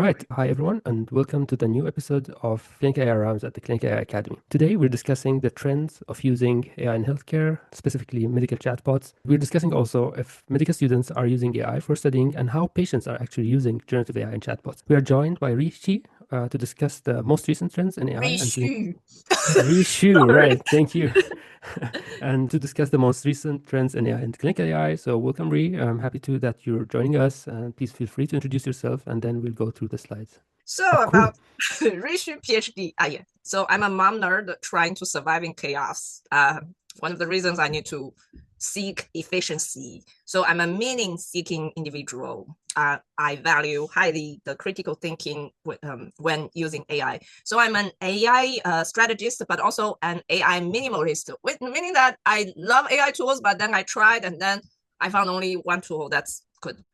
right. Hi, everyone, and welcome to the new episode of Clinical AI Rounds at the Clinical AI Academy. Today, we're discussing the trends of using AI in healthcare, specifically medical chatbots. We're discussing also if medical students are using AI for studying and how patients are actually using generative AI and chatbots. We are joined by Rishi to discuss the most recent trends in AI and Rishu. Rishu, Sorry. right? Thank you. And to discuss the most recent trends in AI and clinical AI. So welcome, Ree. I'm happy that you're joining us. Please feel free to introduce yourself, and then we'll go through the slides. So Cool. about Rishu PhD. Yeah. So I'm a mom nerd trying to survive in chaos. One of the reasons I need to seek efficiency. So I'm a meaning-seeking individual. I value highly the critical thinking when using AI. So I'm an AI strategist, but also an AI minimalist, meaning that I love AI tools, but then I tried and then I found only one tool that's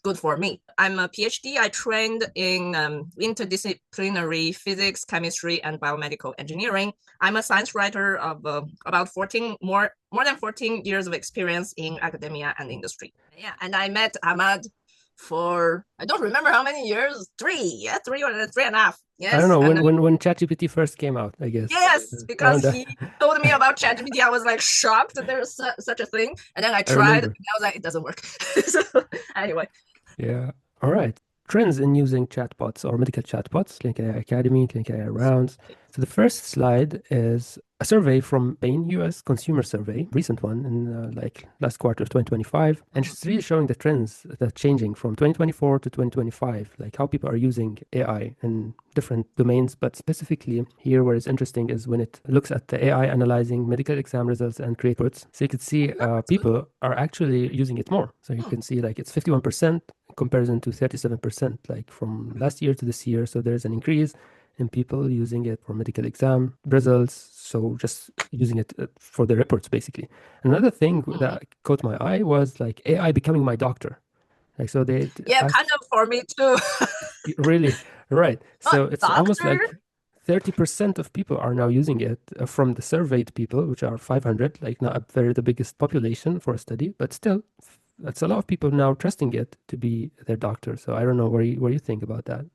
good for me. I'm a PhD. I trained in interdisciplinary physics, chemistry, and biomedical engineering. I'm a science writer of about 14 more than 14 years of experience in academia and industry. Yeah, and I met Ahmad for I don't remember how many years, 3.5. I don't Yes, know and when ChatGPT first came out, I guess. yes, because Around that, he told me about ChatGPT. I was like shocked that there's such a thing, and then I I tried, and remember. I was like, it doesn't work. So anyway, Yeah. All right. Trends in using chatbots or medical chatbots, Clinical AI Academy, Clinical AI Rounds. So the first slide is a survey from Bain US Consumer Survey, recent one in like last quarter of 2025, and it's really showing the trends that are changing from 2024 to 2025, like how people are using AI in different domains. But specifically here, where it's interesting is when it looks at the AI analyzing medical exam results and create reports. So you could see people are actually using it more. So you can see like it's 51% comparison to 37%, like from last year to this year. So there's an increase in people using it for medical exam results. So just using it for the reports, basically. Another thing that caught my eye was like AI becoming my doctor. Like, so they yeah, kind asked, of for me too. really, right. So it's almost Doctor? like 30% of people are now using it from the surveyed people, which are 500, like not very the biggest population for a study, but still, that's a lot of people now trusting it to be their doctor. So I don't know what you think about that.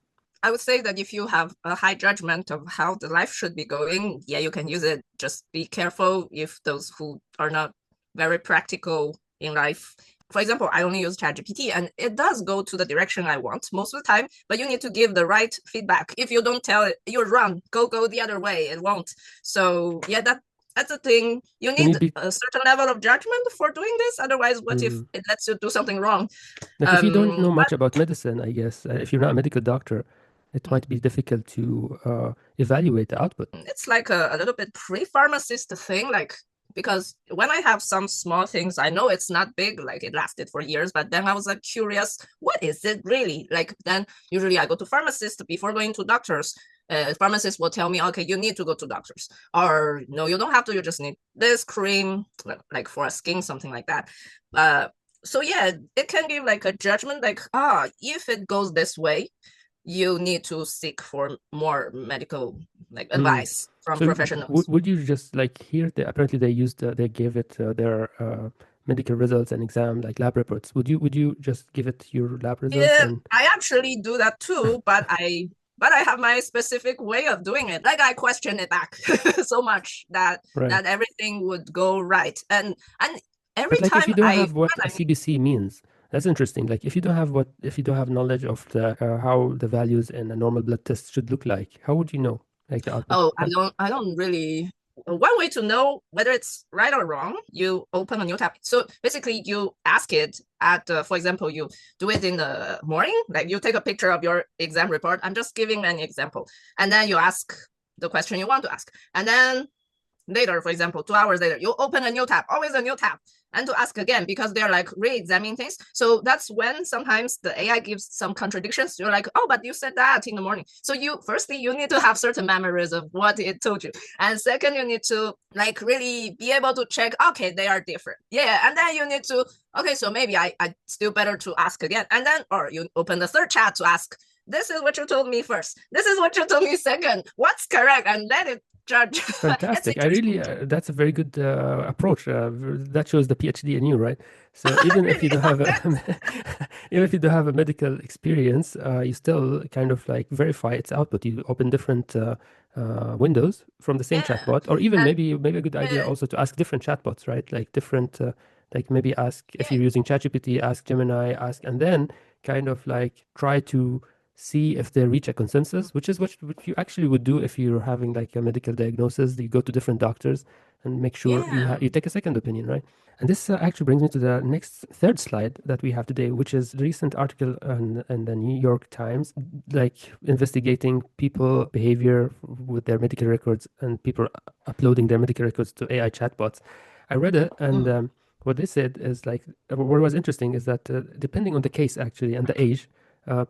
I would say that if you have a high judgment of how the life should be going, yeah, you can use it. Just be careful if those who are not very practical in life. For example, I only use ChatGPT and it does go to the direction I want most of the time, but you need to give the right feedback. If you don't tell it, you're wrong, go the other way, it won't. So yeah, that's the thing. You You need need be a certain level of judgment for doing this. Otherwise, what if mm, it lets you do something wrong? like if you don't know But much about medicine, I guess if you're not a medical doctor, it might be difficult to evaluate the output. it's like a little bit pre-pharmacist thing, like because when I have some small things, I know it's not big, like it lasted for years, but then I was like curious, what is it really? Like then usually I go to pharmacist before going to doctors. Pharmacists will tell me, okay, you need to go to doctors, or no, you don't have to. You just need this cream, like for a skin, something like that. So yeah, it can give like a judgment, like if it goes this way, you need to seek for more medical like Mm. advice from So professionals. would you just like here? Apparently they used they gave it their medical results and exam like lab reports. Would you just give it your lab results Yeah, and I actually do that too, but I have my specific way of doing it. Like I question it back so much that right? everything would go right. And every But like if time you don't I have what when a I CBC means, that's interesting. Like if you don't have knowledge of the how the values in a normal blood test should look like, how would you know like the output? Oh, I don't really. One way to know whether it's right or wrong, you open a new tab. So basically, you ask it at, for example, you do it in the morning, like you take a picture of your exam report. I'm just giving an example, and then you ask the question you want to ask, and then later, for example, 2 hours later, you open a new tab, always a new tab, and to ask again because they're like re-examining things. So that's when sometimes the AI gives some contradictions. You're like, oh, but you said that in the morning. So firstly, you need to have certain memories of what it told you. And second, you need to like really be able to check, okay, they are different. Yeah. And then you need to, okay, so maybe I still better to ask again. And then, or you open the third chat to ask, this is what you told me first. This is what you told me second. What's correct? And let it judge. It's Fantastic. I really, interesting. that's a very good approach. That shows the PhD in you, right? So even if you don't have a, even if you don't have a medical experience, you still kind of like verify its output. You open different windows from the same Yeah. chatbot, or even And maybe a good idea uh, also to ask different chatbots, right? Like different, like maybe ask if yeah, you're using ChatGPT, ask Gemini, ask, and then kind of like try to see if they reach a consensus, which is what you actually would do if you're having like a medical diagnosis. You go to different doctors and make sure yeah, you take a second opinion, right? And this actually brings me to the next third slide that we have today, which is the recent article in the New York Times, like investigating people behavior with their medical records and people uploading their medical records to AI chatbots. I read it, and mm, what they said is like what was interesting is that depending on the case actually and the age,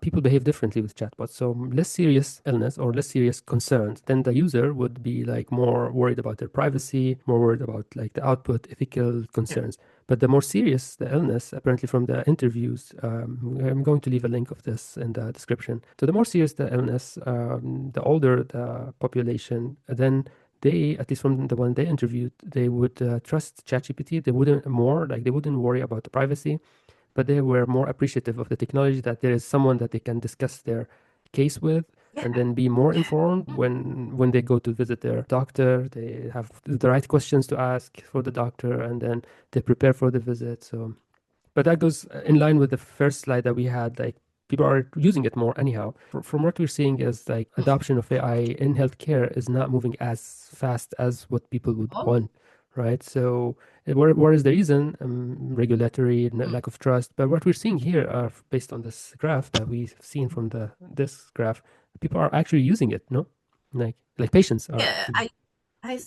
people behave differently with chatbots. So less serious illness or less serious concerns, then the user would be like more worried about their privacy, more worried about like the output, ethical yeah, concerns. But the more serious the illness, apparently from the interviews, I'm going to leave a link of this in the description. So the more serious the illness, the older the population, then they, at least from the one they interviewed, they would trust ChatGPT. They wouldn't more like they wouldn't worry about the privacy, but they were more appreciative of the technology, that there is someone that they can discuss their case with yeah, and then be more yeah. informed Mm, when they go to visit their doctor. They have the right questions to ask for the doctor, and then they prepare for the visit. So but that goes in line with the first slide that we had. Like people are using it more anyhow. From what we're seeing is like adoption of AI in healthcare is not moving as fast as what people would oh, want, right? So where is the reason? Regulatory mm, lack of trust. But what we're seeing here are based on this graph that we've seen from the this graph. People are actually using it, no? Like patients are. yeah. I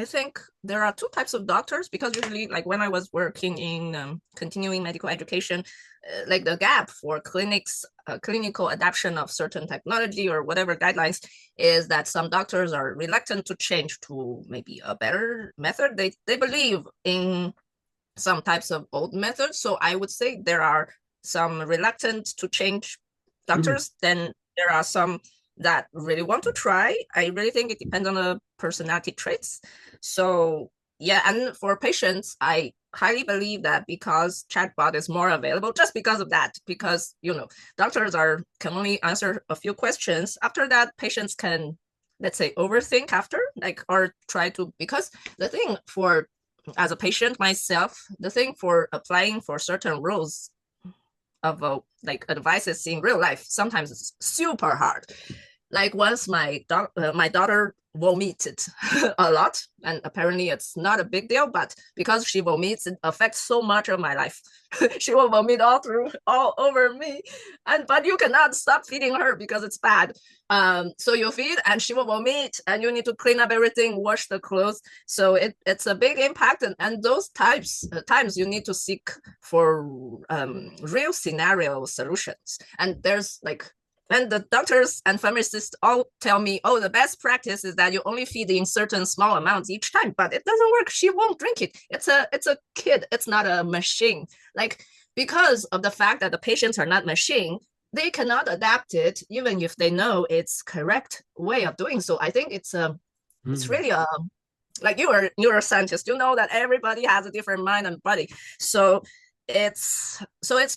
think there are two types of doctors because usually, like when I was working in continuing medical education, like the gap for clinics, clinical adoption of certain technology or whatever guidelines is that some doctors are reluctant to change to maybe a better method. They believe in some types of old methods. So I would say there are some reluctant to change Mhm. doctors. Then there are some that really want to try. I really think it depends on the personality traits. So yeah, and for patients, I highly believe that because chatbot is more available, just because of that, because doctors can only answer a few questions. After that, patients can, let's say, overthink after, like, or try to, because the thing for, as a patient myself, the thing for applying for certain rules of like advices in real life sometimes it's super hard. Like once my daughter vomited a lot, and apparently it's not a big deal, but because she vomits, it affects so much of my life. She will vomit all over me, and but you cannot stop feeding her because it's bad. So you feed and she will vomit, and you need to clean up everything, wash the clothes. So it's a big impact, and those times you need to seek for real scenario solutions. And there's like, and the doctors and pharmacists all tell me, oh, the best practice is that you only feed in certain small amounts each time, but it doesn't work. She won't drink it. It's a kid. It's not a machine. Like, because of the fact that the patients are not machine, they cannot adapt it even if they know it's correct way of doing so. I think it's Mhm. really a, like, you are neuroscientist, you know that everybody has a different mind and body. So it's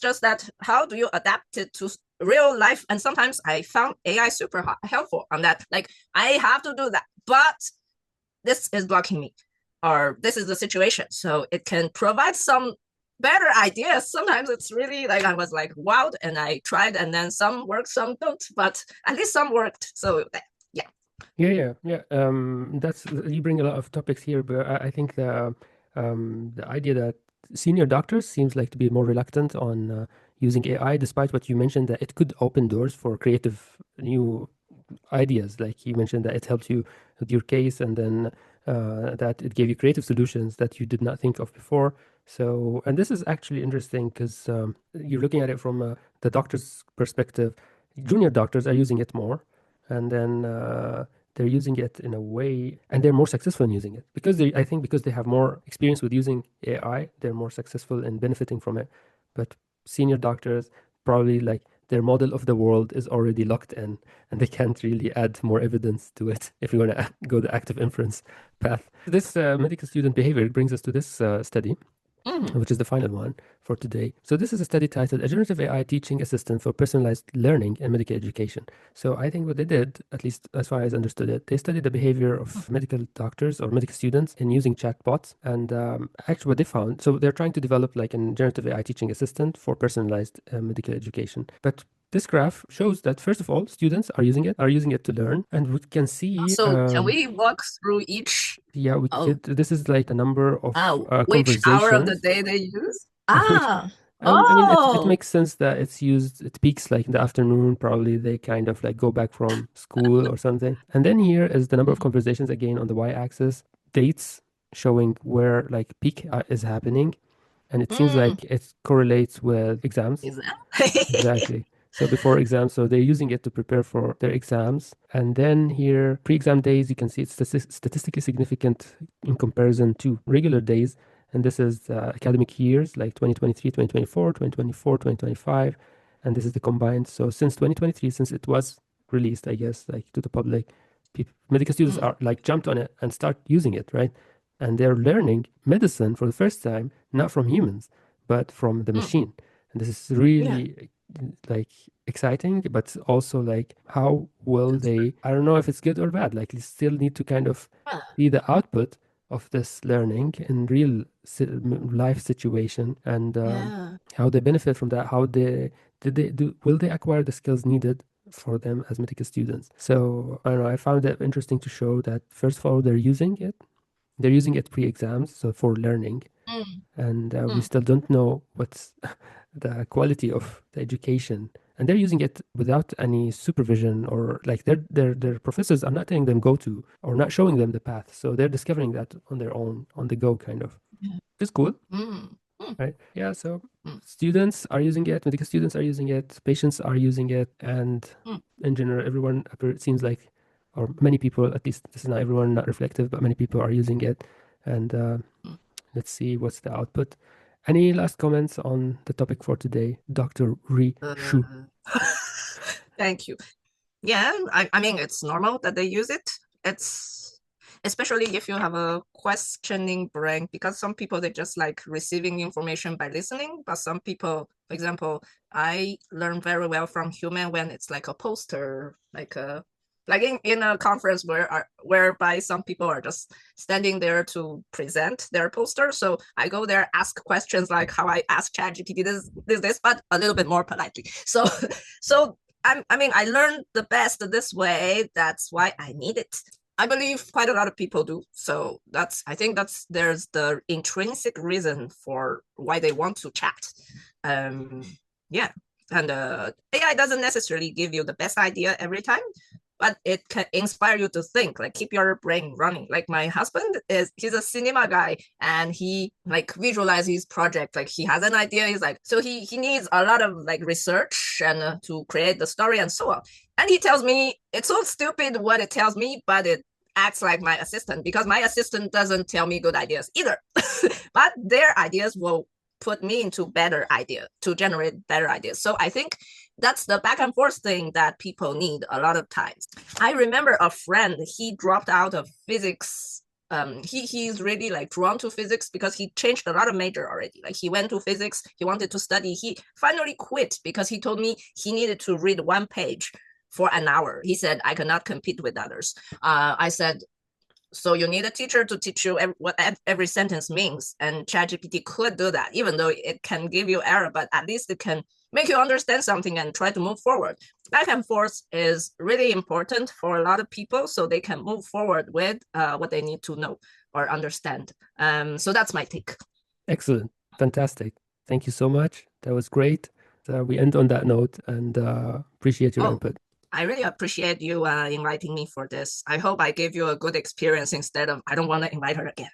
just that how do you adapt it to real life? And sometimes I found AI super helpful on that. Like, I have to do that, but this is blocking me, or this is the situation. So it can provide some better ideas. Sometimes it's really like I was like wild and I tried, and then some work, some don't, but at least some worked. So yeah. Yeah. That's you bring a lot of topics here, but I think the idea that senior doctors seems like to be more reluctant on using AI, despite what you mentioned that it could open doors for creative new ideas. Like you mentioned that it helped you with your case, and then that it gave you creative solutions that you did not think of before. So, and this is actually interesting because you're looking at it from the doctor's perspective. Junior doctors are using it more, and then they're using it in a way, and they're more successful in using it because I think because they have more experience with using AI, they're more successful in benefiting from it. But senior doctors probably like their model of the world is already locked in, and they can't really add more evidence to it if you want to go the active inference path. This medical student behavior brings us to this study, which is the final one for today. So this is a study titled A Generative AI Teaching Assistant for Personalized Learning in Medical Education. So I think what they did, at least as far as I understood it, they studied the behavior of medical doctors or medical students in using chatbots. And actually what they found, so they're trying to develop like a generative AI teaching assistant for personalized medical education. But this graph shows that, first of all, students are using it to learn. And we can see... So can we walk through each? Yeah, we could. This is like the number of Which hour of the conversations. day they use? Which, Ah, I mean, it oh, makes sense that it's used, it peaks like in the afternoon. Probably they kind of like go back from school or something. And then here is the number of conversations again on the y-axis, dates showing where like peak is happening. And it seems like it correlates with exams. is that? Exactly. So before exams, so they're using it to prepare for their exams. And then here, pre-exam days, you can see it's statistically significant in comparison to regular days. And this is academic years like 2023, 2024, 2024, 2025. And this is the combined. So since 2023, since it was released, I guess, like to the public, medical students are like jumped on it and start using it, right? And they're learning medicine for the first time, not from humans, but from the machine. And this is Yeah. really like exciting, but also like how will they, I don't know if it's good or bad, like you still need to kind of see the output of this learning in real life situation and Yeah. how they benefit from that, how they will they acquire the skills needed for them as medical students. So I don't know, I found it interesting to show that first of all they're using it pre-exams, so for learning, and we still don't know what's the quality of the education, and they're using it without any supervision, or like their professors are not telling them go to or not showing them the path, so they're discovering that on their own, on the go, kind of. It's cool, right? Yeah, so students are using it, medical students are using it, patients are using it, and in general everyone, it seems like, or many people, at least this is not everyone, not reflective, but many people are using it. And let's see what's the output. Any last comments on the topic for today, Dr. Ri Shu? Thank you. Yeah, I mean, it's normal that they use it. It's especially if you have a questioning brain, because some people, they just like receiving information by listening, but some people, for example, I learn very well from human when it's like a poster, like in a conference whereby some people are just standing there to present their poster. So I go there, ask questions like how I ask ChatGPT this, but a little bit more politely. So I mean, I learned the best this way. That's why I need it. I believe quite a lot of people do. So I think there's the intrinsic reason for why they want to chat. Yeah. And AI doesn't necessarily give you the best idea every time, but it can inspire you to think, like keep your brain running. Like my husband he's a cinema guy, and he like visualize his project. Like he has an idea, he's like, so he needs a lot of like research and to create the story and so on. And he tells me it's so stupid what it tells me, but it acts like my assistant, because my assistant doesn't tell me good ideas either. But their ideas will put me into better idea, to generate better ideas. So I think that's the back and forth thing that people need a lot of times. I remember a friend, he dropped out of physics. He's really like drawn to physics because he changed a lot of major already. Like he went to physics, he wanted to study. He finally quit because he told me he needed to read one page for an hour. He said, I cannot compete with others. I said, so you need a teacher to teach you what every sentence means. And ChatGPT could do that, even though it can give you error, but at least it can make you understand something and try to move forward. Back and forth is really important for a lot of people, so they can move forward with what they need to know or understand. So that's my take. Excellent. Fantastic. Thank you so much. That was great. We end on that note, and appreciate your input. I really appreciate you inviting me for this. I hope I gave you a good experience instead of I don't want to invite her again.